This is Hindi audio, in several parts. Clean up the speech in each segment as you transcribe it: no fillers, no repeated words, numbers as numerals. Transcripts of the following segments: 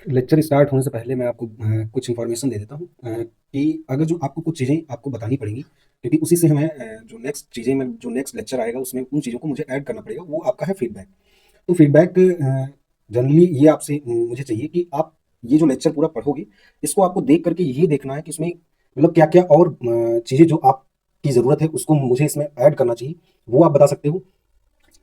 लेक्चर स्टार्ट होने से पहले मैं आपको कुछ इन्फॉर्मेशन दे देता हूँ कि अगर जो आपको कुछ चीज़ें आपको बतानी पड़ेंगी, क्योंकि उसी से हमें जो नेक्स्ट चीज़ें में जो नेक्स्ट लेक्चर आएगा उसमें उन चीज़ों को मुझे ऐड करना पड़ेगा, वो आपका है फीडबैक। तो फीडबैक जनरली ये आपसे मुझे चाहिए कि आप ये जो लेक्चर पूरा पढ़ोगे, इसको आपको देख करके ये देखना है कि इसमें मतलब क्या क्या और चीज़ें जो आपकी ज़रूरत है उसको मुझे इसमें ऐड करना चाहिए, वो आप बता सकते हो।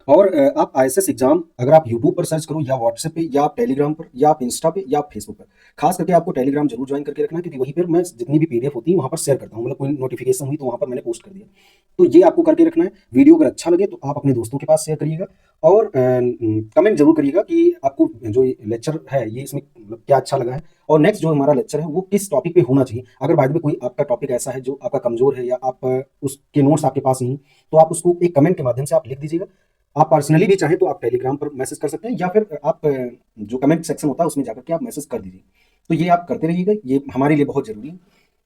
और आप आईएसएस एग्जाम अगर आप यूट्यूब पर सर्च करो या व्हाट्सएप पे या आप टेलीग्राम पर या आप इंस्टा पे या आप फेसबुक पर, खास करके आपको टेलीग्राम जरूर ज्वाइन करके रखना, क्योंकि वहीं पर मैं जितनी भी पीडीएफ होती है वहां पर शेयर करता हूँ, मतलब कोई नोटिफिकेशन हुई तो वहां पर मैंने पोस्ट कर दिया। तो ये आपको करके रखना है। वीडियो अगर अच्छा लगे तो आप अपने दोस्तों के पास शेयर करिएगा और कमेंट जरूर करिएगा कि आपको जो लेक्चर है ये इसमें मतलब क्या अच्छा लगा है, और नेक्स्ट जो हमारा लेक्चर है वो किस टॉपिक पे होना चाहिए। अगर बाद में कोई आपका टॉपिक ऐसा है जो आपका कमजोर है या आप उसके नोट्स आपके पास नहीं, तो आप उसको एक कमेंट के माध्यम से आप लिख दीजिएगा। आप पर्सनली भी चाहें तो आप टेलीग्राम पर मैसेज कर सकते हैं, या फिर आप जो कमेंट सेक्शन होता है उसमें जाकर के आप मैसेज कर दीजिए। तो ये आप करते रहिएगा, ये हमारे लिए बहुत जरूरी है,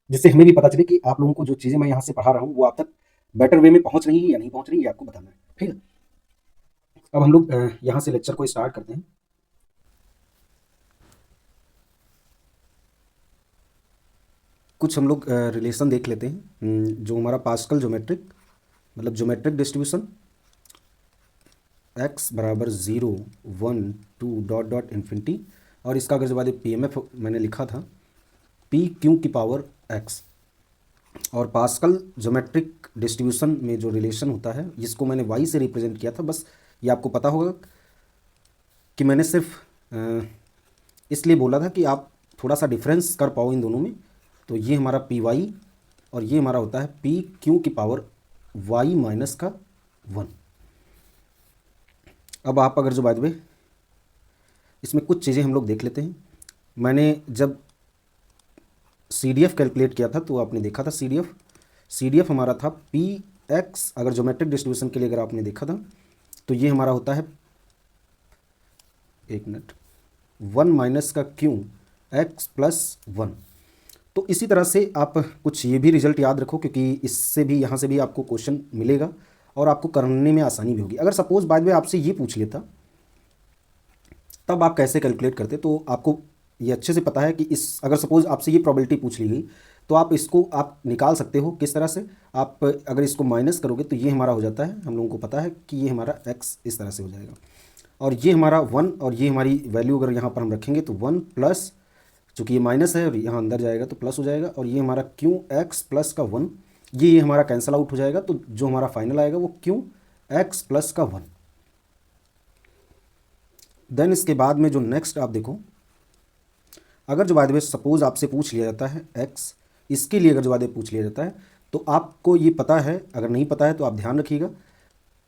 जिससे हमें भी पता चले कि आप लोगों को जो चीज़ें मैं यहाँ से पढ़ा रहा हूँ वो आप तक बेटर वे में पहुँच रही है या नहीं पहुँच रही है, ये आपको बताना है। ठीक है, अब हम लोग यहाँ से लेक्चर को स्टार्ट करते हैं। कुछ हम लोग रिलेशन देख लेते हैं, जो हमारा पास्कल ज्योमेट्रिक मतलब ज्योमेट्रिक डिस्ट्रीब्यूशन x बराबर 0 1 2 ... और इसका अगर जब बाद PMF मैंने लिखा था PQ की पावर x। और पास्कल ज्योमेट्रिक डिस्ट्रीब्यूशन में जो रिलेशन होता है जिसको मैंने y से रिप्रेजेंट किया था, बस ये आपको पता होगा कि मैंने सिर्फ इसलिए बोला था कि आप थोड़ा सा डिफरेंस कर पाओ इन दोनों में। तो ये हमारा PY और ये हमारा होता है PQ की पावर y माइनस का 1। अब आप अगर जो बाय द वे इसमें कुछ चीज़ें हम लोग देख लेते हैं। मैंने जब CDF कैलकुलेट किया था तो आपने देखा था CDF हमारा था PX। अगर ज्योमेट्रिक डिस्ट्रीब्यूशन के लिए अगर आपने देखा था तो ये हमारा होता है 1 माइनस का Q x प्लस 1। तो इसी तरह से आप कुछ ये भी रिजल्ट याद रखो, क्योंकि इससे भी यहाँ से भी आपको क्वेश्चन मिलेगा और आपको करने में आसानी भी होगी। अगर सपोज बाद में आपसे ये पूछ लेता तब आप कैसे कैलकुलेट करते, तो आपको ये अच्छे से पता है कि इस अगर सपोज आपसे ये प्रोबेबिलिटी पूछ ली गई तो आप इसको आप निकाल सकते हो किस तरह से। आप अगर इसको माइनस करोगे तो ये हमारा हो जाता है, हम लोगों को पता है कि ये हमारा x इस तरह से हो जाएगा, और ये हमारा 1 और ये हमारी वैल्यू अगर यहाँ पर हम रखेंगे तो 1 प्लस, चूँकि ये माइनस है और यहाँ अंदर जाएगा तो प्लस हो जाएगा, और ये हमारा क्यू एक्स प्लस का 1, ये हमारा कैंसिल आउट हो जाएगा। तो जो हमारा फाइनल आएगा वो क्यू एक्स प्लस का 1। देन इसके बाद में जो नेक्स्ट आप देखो, अगर जो बाद में सपोज आपसे पूछ लिया जाता है x, इसके लिए अगर जो बाद में पूछ लिया जाता है तो आपको ये पता है, अगर नहीं पता है तो आप ध्यान रखिएगा।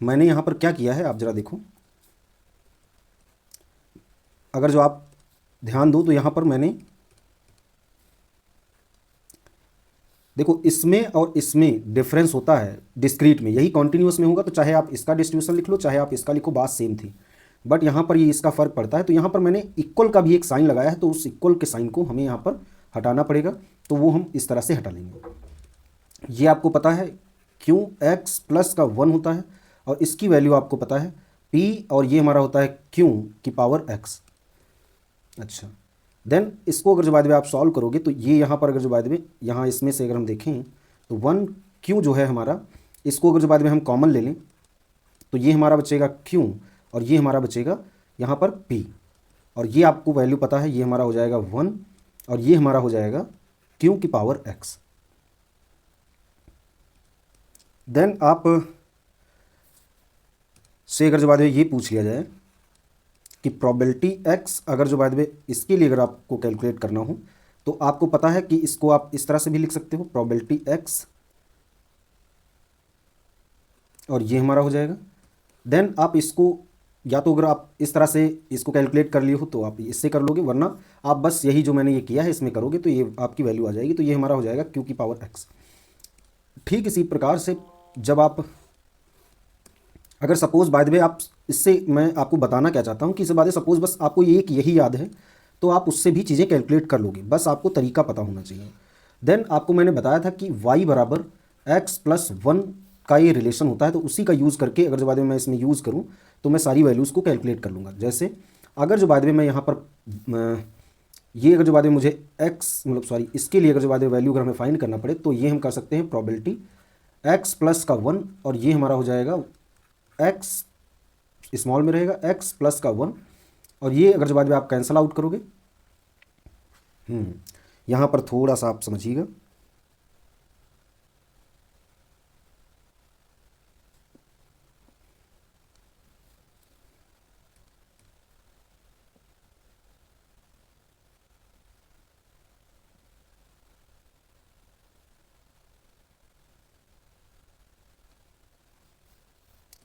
मैंने यहाँ पर क्या किया है आप ज़रा देखो, अगर जो आप ध्यान दो तो यहाँ पर मैंने देखो इसमें और इसमें डिफरेंस होता है डिस्क्रीट में, यही कॉन्टिन्यूस में होगा तो चाहे आप इसका डिस्ट्रीब्यूशन लिख लो चाहे आप इसका लिखो, बात सेम थी। बट यहाँ पर ये इसका फ़र्क पड़ता है, तो यहाँ पर मैंने इक्वल का भी एक साइन लगाया है, तो उस इक्वल के साइन को हमें यहाँ पर हटाना पड़ेगा, तो वो हम इस तरह से हटा लेंगे। ये आपको पता है क्यू एक्स प्लस का 1 होता है, और इसकी वैल्यू आपको पता है p, और ये हमारा होता है क्यू की पावर x। अच्छा, देन इसको अगर जो बाद में आप सॉल्व करोगे तो ये यहाँ पर अगर जो बाद में यहाँ इसमें से अगर हम देखें तो 1 क्यू जो है हमारा, इसको अगर जो बाद में हम कॉमन ले लें तो ये हमारा बचेगा क्यू और ये हमारा बचेगा यहाँ पर p, और ये आपको वैल्यू पता है, ये हमारा हो जाएगा 1 और ये हमारा हो जाएगा क्यू की पावर x। देन आप से अगर जो बाद में ये पूछ लिया जाए कि प्रोबेबिलिटी x, अगर जो बाद में इसके लिए अगर आपको कैलकुलेट करना हो तो आपको पता है कि इसको आप इस तरह से भी लिख सकते हो, प्रोबेबिलिटी x, और ये हमारा हो जाएगा। देन आप इसको या तो अगर आप इस तरह से इसको कैलकुलेट कर लिए हो तो आप इससे कर लोगे, वरना आप बस यही जो मैंने ये किया है इसमें करोगे तो ये आपकी वैल्यू आ जाएगी, तो ये हमारा हो जाएगा क्यू की पावर x। ठीक इसी प्रकार से जब आप अगर सपोज बाय द वे आप इससे मैं आपको बताना क्या चाहता हूँ कि इस बात सपोज बस आपको ये एक यही याद है तो आप उससे भी चीज़ें कैलकुलेट कर लोगे, बस आपको तरीका पता होना चाहिए। देन आपको मैंने बताया था कि y बराबर x प्लस 1 का ये रिलेशन होता है, तो उसी का यूज़ करके अगर जो बाद में मैं इसमें यूज़ करूँ तो मैं सारी वैल्यूज़ को कैलकुलेट कर लूँगा। जैसे अगर जो बाद में मैं यहाँ पर ये अगर जो बाद में मुझे एक्स मतलब सॉरी इसके लिए अगर जो बाद में वैल्यू अगर हमें फाइंड करना पड़े तो ये हम कर सकते हैं प्रोबेबिलिटी एक्स प्लस का 1 और ये हमारा हो जाएगा एक्स स्मॉल में रहेगा एक्स प्लस का 1 और ये अगर जो बाद में आप कैंसल आउट करोगे यहाँ पर थोड़ा सा आप समझिएगा।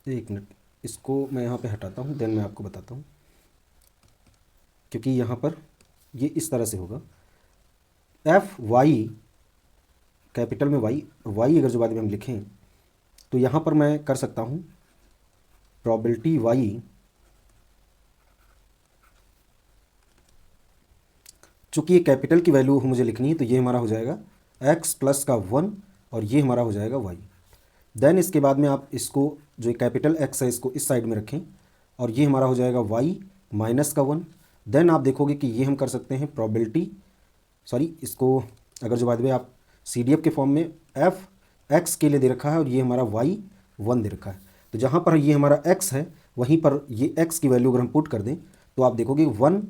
एक मिनट, इसको मैं यहाँ पे हटाता हूँ, देन मैं आपको बताता हूँ, क्योंकि यहाँ पर ये इस तरह से होगा एफ वाई कैपिटल में वाई अगर जो बाद में हम लिखें तो यहाँ पर मैं कर सकता हूँ प्रोबेबिलिटी वाई, चूँकि ये कैपिटल की वैल्यू मुझे लिखनी है तो ये हमारा हो जाएगा एक्स प्लस का 1 और ये हमारा हो जाएगा वाई। देन इसके बाद में आप इसको जो कैपिटल एक्स है इसको इस साइड में रखें और ये हमारा हो जाएगा वाई माइनस का 1। देन आप देखोगे कि ये हम कर सकते हैं प्रोबेबिलिटी इसको अगर जो बाद में आप CDF के फॉर्म में एफ एक्स के लिए दे रखा है और ये हमारा वाई 1 दे रखा है, तो जहाँ पर ये हमारा एक्स है वहीं पर ये एक्स की वैल्यू अगर हम पुट कर दें तो आप देखोगे 1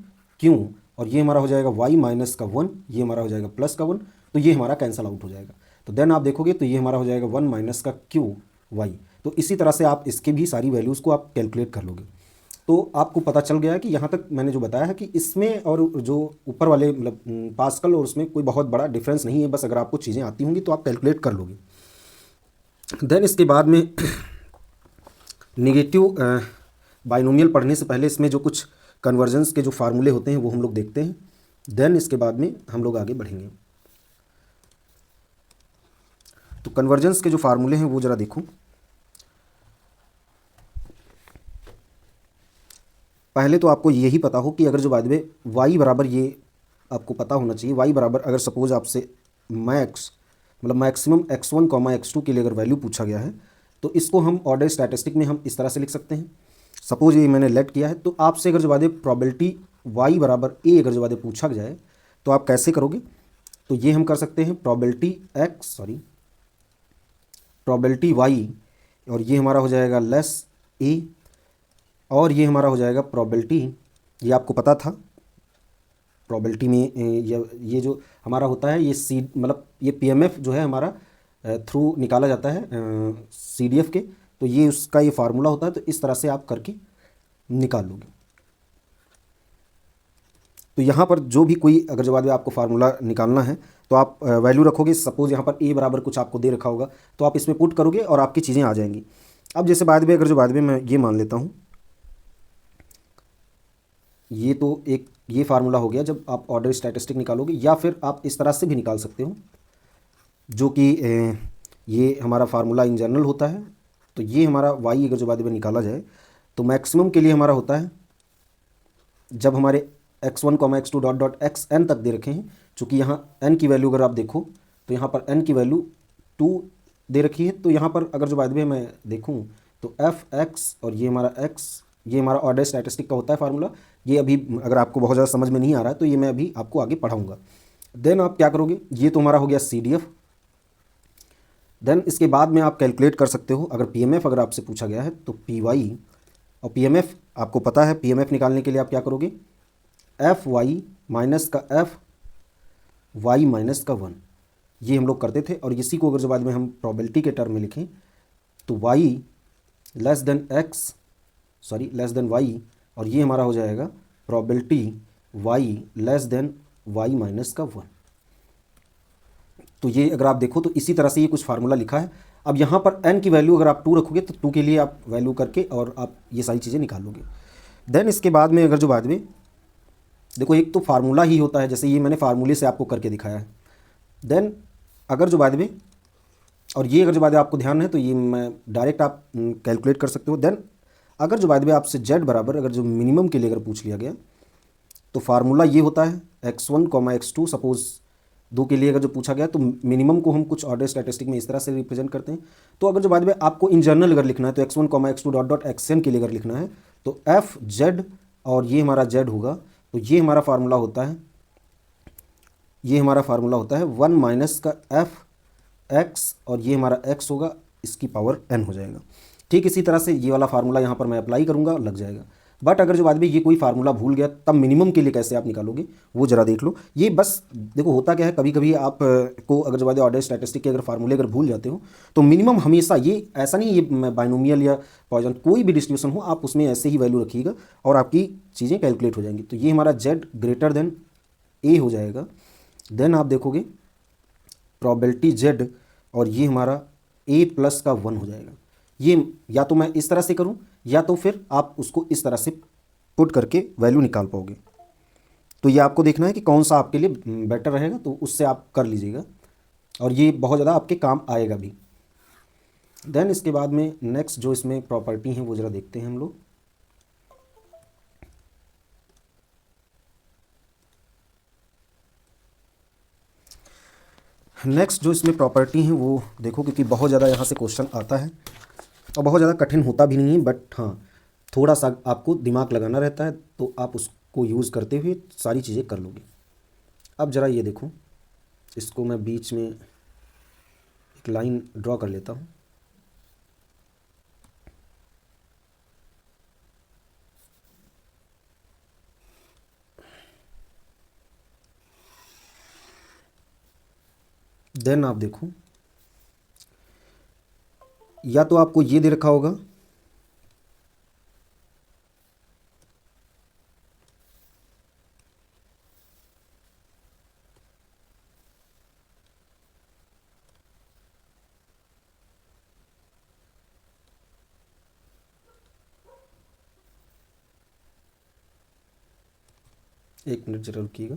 क्यों और ये हमारा हो जाएगा वाई माइनस का 1, ये हमारा हो जाएगा प्लस का 1, तो ये हमारा कैंसल आउट हो जाएगा। तो देन आप देखोगे तो ये हमारा हो जाएगा 1 माइनस का क्यू वाई। तो इसी तरह से आप इसके भी सारी वैल्यूज़ को आप कैलकुलेट कर लोगे। तो आपको पता चल गया है कि यहाँ तक मैंने जो बताया है कि इसमें और जो ऊपर वाले मतलब पास्कल और उसमें कोई बहुत बड़ा डिफरेंस नहीं है, बस अगर आपको चीज़ें आती होंगी तो आप कैलकुलेट कर लोगे। देन इसके बाद में नेगेटिव बाइनोमियल पढ़ने से पहले इसमें जो कुछ कन्वर्जेंस के जो फार्मूले होते हैं वो हम लोग देखते हैं, देन इसके बाद में हम लोग आगे बढ़ेंगे। तो कन्वर्जेंस के जो फार्मूले हैं वो ज़रा देखो। पहले तो आपको यही पता हो कि अगर जो बाद में y बराबर, ये आपको पता होना चाहिए, y बराबर अगर सपोज आपसे मैक्स मतलब मैक्सिमम x1 x2 के लिए अगर वैल्यू पूछा गया है तो इसको हम ऑर्डर स्टैटिस्टिक में हम इस तरह से लिख सकते हैं। सपोज ये मैंने लेट किया है, तो आपसे अगर जो बाद में प्रॉबिलिटी y बराबर a अगर जो बाद में पूछा जाए तो आप कैसे करोगे, तो ये हम कर सकते हैं प्रॉबिलिटी y और ये हमारा हो जाएगा लेस a और ये हमारा हो जाएगा प्रॉबिलिटी, ये आपको पता था प्रॉबिलिटी में ये जो हमारा होता है ये मतलब ये PMF जो है हमारा थ्रू निकाला जाता है CDF के, तो ये उसका ये फार्मूला होता है। तो इस तरह से आप करके निकाल लोगे। तो यहाँ पर जो भी कोई अगर जो बाद में आपको फार्मूला निकालना है तो आप वैल्यू रखोगे। सपोज यहाँ पर a बराबर कुछ आपको दे रखा होगा तो आप इसमें पुट करोगे और आपकी चीज़ें आ जाएंगी। अब जैसे बाद में अगर जो बाद में मैं ये मान लेता हूँ, ये तो एक ये फार्मूला हो गया जब आप ऑर्डर स्टैटिस्टिक निकालोगे, या फिर आप इस तरह से भी निकाल सकते हो जो कि ये हमारा फार्मूला इन जनरल होता है। तो ये हमारा y अगर जो बाद में निकाला जाए तो मैक्सिमम के लिए हमारा होता है जब हमारे x1 x2 dot dot xn तक दे रखे हैं। चूँकि यहाँ n की वैल्यू अगर आप देखो तो यहाँ पर n की वैल्यू 2 दे रखी है, तो यहाँ पर अगर जो बाद में मैं देखूँ तो f(x) और ये हमारा x, ये हमारा ऑर्डर स्टैटिस्टिक का होता है फार्मूला। ये अभी अगर आपको बहुत ज़्यादा समझ में नहीं आ रहा है तो ये मैं अभी आपको आगे पढ़ाऊँगा। देन आप क्या करोगे, ये तो हमारा हो गया CDF। देन इसके बाद में आप कैलकुलेट कर सकते हो अगर PMF अगर आपसे पूछा गया है तो PY और PMF आपको पता है। PMF निकालने के लिए आप क्या करोगे, FY माइनस का FY माइनस का 1, ये हम लोग करते थे। और इसी को अगर जो बाद में हम प्रोबेबिलिटी के टर्म में लिखें तो y लेस देन y और ये हमारा हो जाएगा probability y less than y minus का 1। तो ये अगर आप देखो तो इसी तरह से ये कुछ फार्मूला लिखा है। अब यहाँ पर n की वैल्यू अगर आप 2 रखोगे तो 2 के लिए आप वैल्यू करके और आप ये सारी चीज़ें निकाल लोगे। देन इसके बाद में अगर जो बाद में देखो, एक तो फार्मूला ही होता है, जैसे ये मैंने फार्मूले से आपको करके दिखाया है। देन अगर जो बाद में और ये अगर जो बाद में आपको ध्यान है तो ये मैं डायरेक्ट आप कैलकुलेट कर सकते हो। देन अगर जो बाद में आपसे z बराबर अगर जो मिनिमम के लिए अगर पूछ लिया गया तो फार्मूला ये होता है x1 x2। सपोज 2 के लिए अगर जो पूछा गया तो मिनिमम को हम कुछ ऑर्डर स्टैटिस्टिक में इस तरह से रिप्रेजेंट करते हैं। तो अगर जो बाद में आपको इन जनरल अगर लिखना है तो x1 x2 dot dot xn के लिए अगर लिखना है तो f z और ये हमारा z होगा। तो ये हमारा फार्मूला होता है ये हमारा फार्मूला होता है 1 माइनस का एफ एक्स, और ये हमारा एक्स होगा, इसकी पावर एन हो जाएगा। ठीक इसी तरह से ये वाला फार्मूला यहाँ पर मैं अप्लाई करूँगा, लग जाएगा। बट अगर जो आदमी ये कोई फार्मूला भूल गया, तब मिनिमम के लिए कैसे आप निकालोगे वो जरा देख लो। ये बस देखो होता क्या है, कभी कभी आप को अगर जो आदमी ऑर्डर स्टैटिस्टिक के अगर फार्मूले अगर भूल जाते हो, तो मिनिमम हमेशा, ये ऐसा नहीं ये बाइनोमियल या पॉइजन कोई भी डिस्ट्रीब्यूशन हो, आप उसमें ऐसे ही वैल्यू रखिएगा और आपकी चीज़ें कैलकुलेट हो जाएंगी। तो ये हमारा जेड ग्रेटर देन ए हो जाएगा। देन आप देखोगे प्रोबेबिलिटी जेड, और ये हमारा ए प्लस का 1 हो जाएगा। ये या तो मैं इस तरह से करूं, या तो फिर आप उसको इस तरह से पुट करके वैल्यू निकाल पाओगे। तो ये आपको देखना है कि कौन सा आपके लिए बेटर रहेगा, तो उससे आप कर लीजिएगा, और ये बहुत ज़्यादा आपके काम आएगा भी। देन इसके बाद में नेक्स्ट जो इसमें प्रॉपर्टी हैं वो ज़रा देखते हैं हम लोग। नेक्स्ट जो इसमें प्रॉपर्टी हैं वो देखो, क्योंकि बहुत ज़्यादा यहाँ से क्वेश्चन आता है और बहुत ज़्यादा कठिन होता भी नहीं है, बट हाँ थोड़ा सा आपको दिमाग लगाना रहता है, तो आप उसको यूज़ करते हुए सारी चीज़ें कर लोगे। अब ज़रा ये देखो, इसको मैं बीच में एक लाइन ड्रॉ कर लेता हूँ। देन आप देखो, या तो आपको ये दे रखा होगा, एक मिनट जरा रुकिएगा।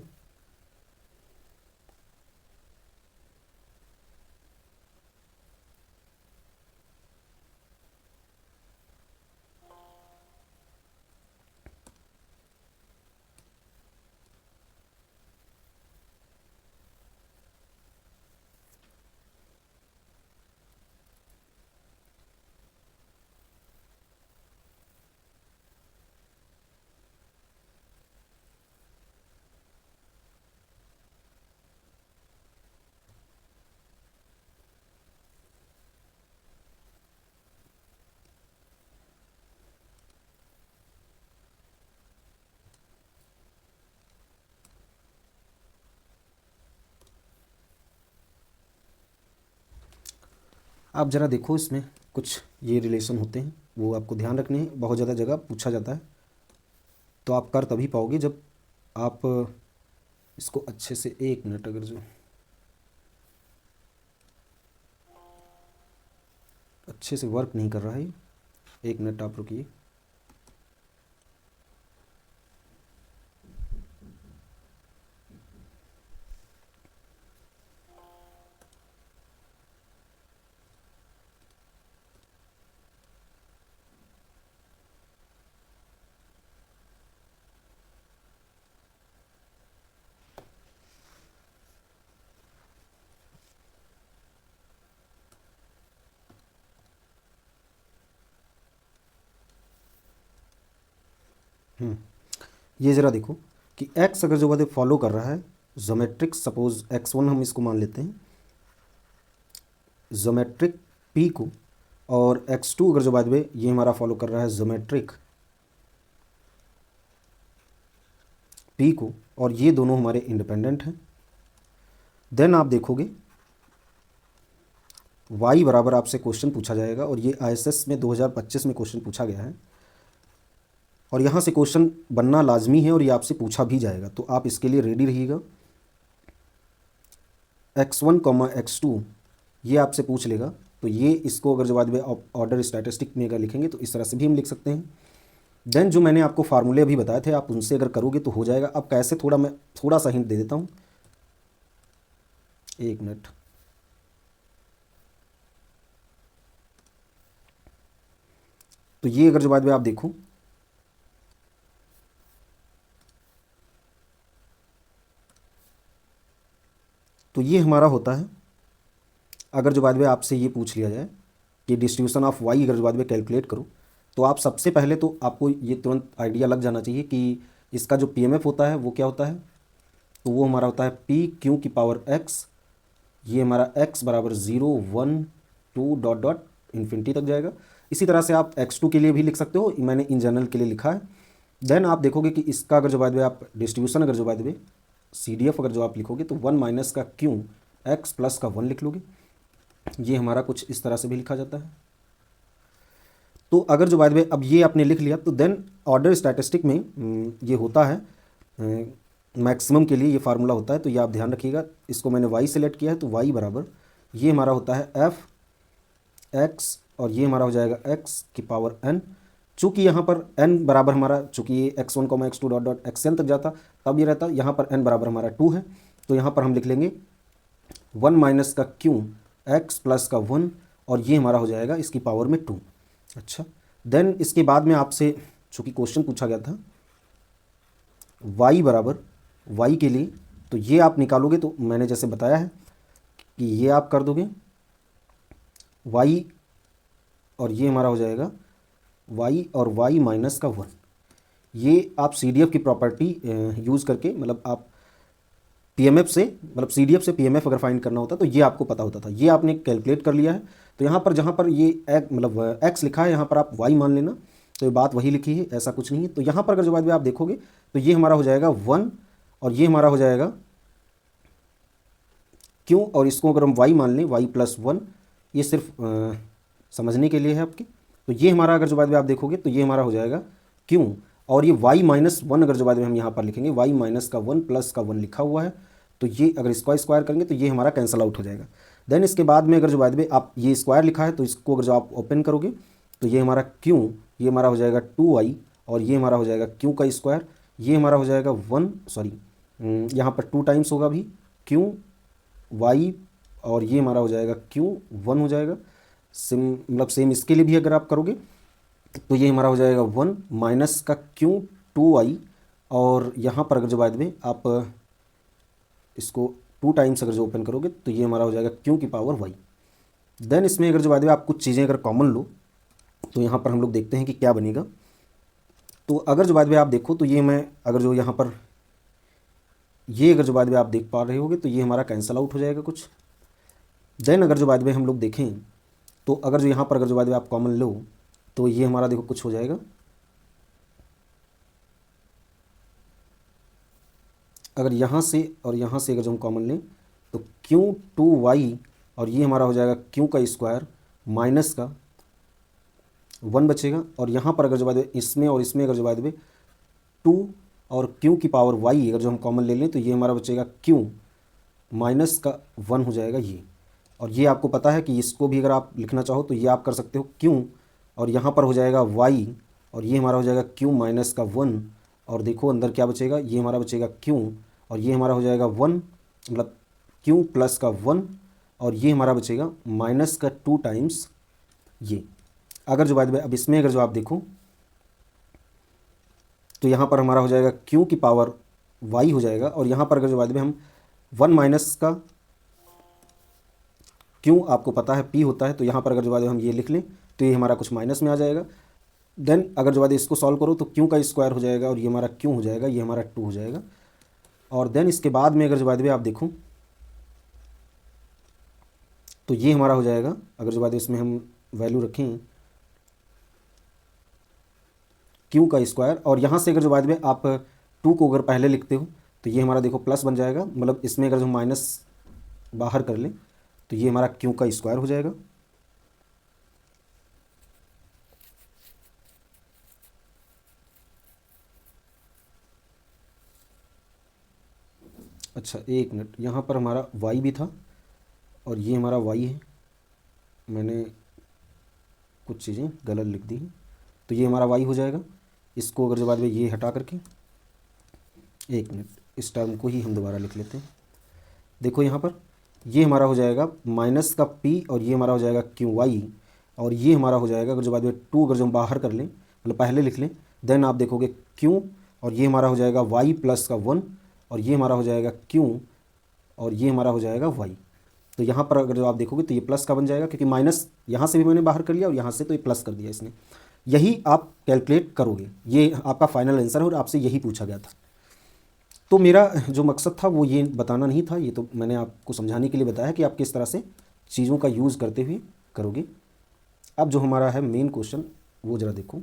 आप ज़रा देखो, इसमें कुछ ये रिलेशन होते हैं, वो आपको ध्यान रखने हैं, बहुत ज़्यादा जगह पूछा जाता है, तो आप कर तभी पाओगे जब आप इसको अच्छे से। एक मिनट, अगर जो अच्छे से वर्क नहीं कर रहा है, एक मिनट आप रुकिए। ये ज़रा देखो कि x अगर जो बात फॉलो कर रहा है जोमेट्रिक, सपोज x1 हम इसको मान लेते हैं जोमेट्रिक p को, और x2 अगर जो बात में ये हमारा फॉलो कर रहा है जोमेट्रिक p को, और ये दोनों हमारे इंडिपेंडेंट हैं। देन आप देखोगे y बराबर आपसे क्वेश्चन पूछा जाएगा, और ये ISS में 2025 में क्वेश्चन पूछा गया है, और यहाँ से क्वेश्चन बनना लाजमी है, और ये आपसे पूछा भी जाएगा, तो आप इसके लिए रेडी रहिएगा। x1, x2 ये आपसे पूछ लेगा, तो ये इसको अगर जो बाद में ऑर्डर स्टैटिस्टिक में अगर लिखेंगे तो इस तरह से भी हम लिख सकते हैं। देन जो मैंने आपको फार्मूले अभी बताए थे, आप उनसे अगर करोगे तो हो जाएगा। अब कैसे, मैं थोड़ा सा हिंट दे देता हूँ, एक मिनट। तो ये अगर जो बाद में आप देखो, तो ये हमारा होता है, अगर जो बाद में आपसे ये पूछ लिया जाए कि डिस्ट्रीब्यूशन ऑफ वाई अगर जो बाद में कैलकुलेट करो, तो आप सबसे पहले तो आपको ये तुरंत आइडिया लग जाना चाहिए कि इसका जो पीएमएफ होता है वो क्या होता है, तो वो हमारा होता है पी क्यू की पावर एक्स, ये हमारा x बराबर 0 1 2 डॉट डॉट इन्फिनिटी तक जाएगा। इसी तरह से आप x2 के लिए भी लिख सकते हो, मैंने इन जनरल के लिए लिखा है। देन आप देखोगे कि इसका अगर जो बाय द वे आप डिस्ट्रीब्यूशन अगर जो बाय द वे CDF अगर जो आप लिखोगे तो 1 माइनस का क्यू x प्लस का 1 लिख लोगे। ये हमारा कुछ इस तरह से भी लिखा जाता है। तो अगर जो बाय द वे अब ये आपने लिख लिया तो देन ऑर्डर स्टैटिस्टिक में ये होता है मैक्सिमम के लिए ये फार्मूला होता है, तो ये आप ध्यान रखिएगा। इसको मैंने y सेलेक्ट किया है तो y बराबर ये हमारा होता है f x और ये हमारा हो जाएगा x की पावर n। चूँकि यहाँ पर n बराबर हमारा, चूँकि ये x1 x2 dot dot xn तक जाता तब ये रहता, यहाँ पर n बराबर हमारा 2 है तो यहाँ पर हम लिख लेंगे 1 माइनस का q x प्लस का 1 और ये हमारा हो जाएगा इसकी पावर में 2। अच्छा, देन इसके बाद में आपसे चूँकि क्वेश्चन पूछा गया था y बराबर y के लिए, तो ये आप निकालोगे तो मैंने जैसे बताया है कि ये आप कर दोगे y और ये हमारा हो जाएगा y और y माइनस का 1। ये आप CDF की प्रॉपर्टी यूज़ करके, मतलब आप PMF से, मतलब CDF से PMF अगर फाइंड करना होता तो ये आपको पता होता था, ये आपने कैलकुलेट कर लिया है। तो यहाँ पर जहाँ पर ये मतलब x लिखा है यहाँ पर आप y मान लेना, तो ये बात वही लिखी है, ऐसा कुछ नहीं है। तो यहाँ पर अगर जो बात आप देखोगे तो ये हमारा हो जाएगा 1 और ये हमारा हो जाएगा क्यों, और इसको अगर हम y मान लें y प्लस 1, ये सिर्फ समझने के लिए है आपके। तो ये हमारा अगर जो बात आप देखोगे तो ये हमारा हो जाएगा क्यों, और ये y माइनस 1 अगर जो बात हम यहाँ पर लिखेंगे y माइनस का 1 प्लस का 1 लिखा हुआ है, तो ये अगर इसको स्क्वायर करेंगे तो ये हमारा कैंसिल आउट हो जाएगा। देन इसके बाद में अगर जो बात आप ये स्क्वायर लिखा है तो इसको अगर जो आप ओपन करोगे तो ये हमारा क्यों, ये हमारा हो जाएगा 2y और ये हमारा हो जाएगा क्यों का स्क्वायर, ये हमारा हो जाएगा 1 सॉरी यहाँ पर 2 टाइम्स होगा भी क्यों y और ये हमारा हो जाएगा क्यों 1 हो जाएगा। मतलब सेम इसके लिए भी अगर आप करोगे तो ये हमारा हो जाएगा 1 माइनस का क्यों 2y और यहाँ पर अगर जो बाद में आप इसको 2 टाइम्स अगर जो ओपन करोगे तो ये हमारा हो जाएगा क्यों की पावर y। देन इसमें अगर जो बाद में आप कुछ चीज़ें अगर कॉमन लो तो यहाँ पर हम लोग देखते हैं कि क्या बनेगा। तो अगर जो बाद में आप देखो तो ये मैं अगर जो यहाँ पर ये अगर जो बाद में आप देख पा रहे होगे तो ये हमारा कैंसिल आउट हो जाएगा कुछ। देन अगर जो बाद में हम लोग देखें तो अगर जो यहाँ पर अगर जो बाद में आप कॉमन लो तो ये हमारा देखो कुछ हो जाएगा। अगर यहाँ से और यहाँ से अगर जो हम कॉमन लें तो क्यों 2y और ये हमारा हो जाएगा क्यों का स्क्वायर माइनस का 1 बचेगा, और यहाँ पर अगर जो बाद में इसमें और इसमें अगर जो बाद में 2 और क्यों की पावर y अगर जो हम कॉमन ले लें तो ये हमारा बचेगा क्यों माइनस का 1 हो जाएगा ये। और ये आपको पता है कि इसको भी अगर आप लिखना चाहो तो ये आप कर सकते हो क्यों, और यहाँ पर हो जाएगा y और ये हमारा हो जाएगा क्यों माइनस का 1, और देखो अंदर क्या बचेगा, ये हमारा बचेगा क्यों और ये हमारा हो जाएगा 1 मतलब क्यों प्लस का 1, और ये हमारा बचेगा माइनस का 2 टाइम्स ये। अगर जो बात में अब इसमें अगर जो आप देखो तो यहाँ पर हमारा हो जाएगा क्यों की पावर y हो जाएगा, और यहाँ पर अगर जो बाद में हम 1 माइनस का क्यों आपको पता है p होता है, तो यहाँ पर अगर जो बाद में हम ये लिख लें तो ये हमारा कुछ माइनस में आ जाएगा। देन अगर जो बाद इसको सॉल्व करो तो क्यों का स्क्वायर हो जाएगा और ये हमारा क्यों हो जाएगा, ये हमारा 2 हो जाएगा। और देन इसके बाद में अगर जो बाद में आप देखो तो ये हमारा हो जाएगा, अगर जो बाद इसमें हम वैल्यू रखें क्यों का स्क्वायर, और यहाँ से अगर जो बाद में आप 2 को अगर पहले लिखते हो तो ये हमारा देखो प्लस बन जाएगा, मतलब इसमें अगर जो माइनस बाहर कर लें तो ये हमारा क्यों का स्क्वायर हो जाएगा। अच्छा एक मिनट, यहाँ पर हमारा y भी था और ये हमारा y है, मैंने कुछ चीज़ें गलत लिख दी हैं, तो ये हमारा y हो जाएगा। इसको अगर जो बाद में ये हटा करके एक मिनट इस टर्म को ही हम दोबारा लिख लेते हैं। देखो यहाँ पर ये हमारा हो जाएगा माइनस का p और ये हमारा हो जाएगा क्यों y, और ये हमारा हो जाएगा अगर जो बाद में 2 अगर जो हम बाहर कर लें मतलब पहले लिख लें, देन आप देखोगे क्यों और ये हमारा हो जाएगा y प्लस का 1 और ये हमारा हो जाएगा क्यों और ये हमारा हो जाएगा y। तो यहाँ पर अगर जो आप देखोगे तो ये प्लस का बन जाएगा क्योंकि माइनस यहाँ से भी मैंने बाहर कर लिया और यहाँ से तो ये प्लस कर दिया इसने। यही आप कैलकुलेट करोगे, ये आपका फाइनल आंसर है और आपसे यही पूछा गया था। तो मेरा जो मकसद था वो ये बताना नहीं था, ये तो मैंने आपको समझाने के लिए बताया कि आप किस तरह से चीज़ों का यूज़ करते हुए करोगे। अब जो हमारा है मेन क्वेश्चन वो ज़रा देखो।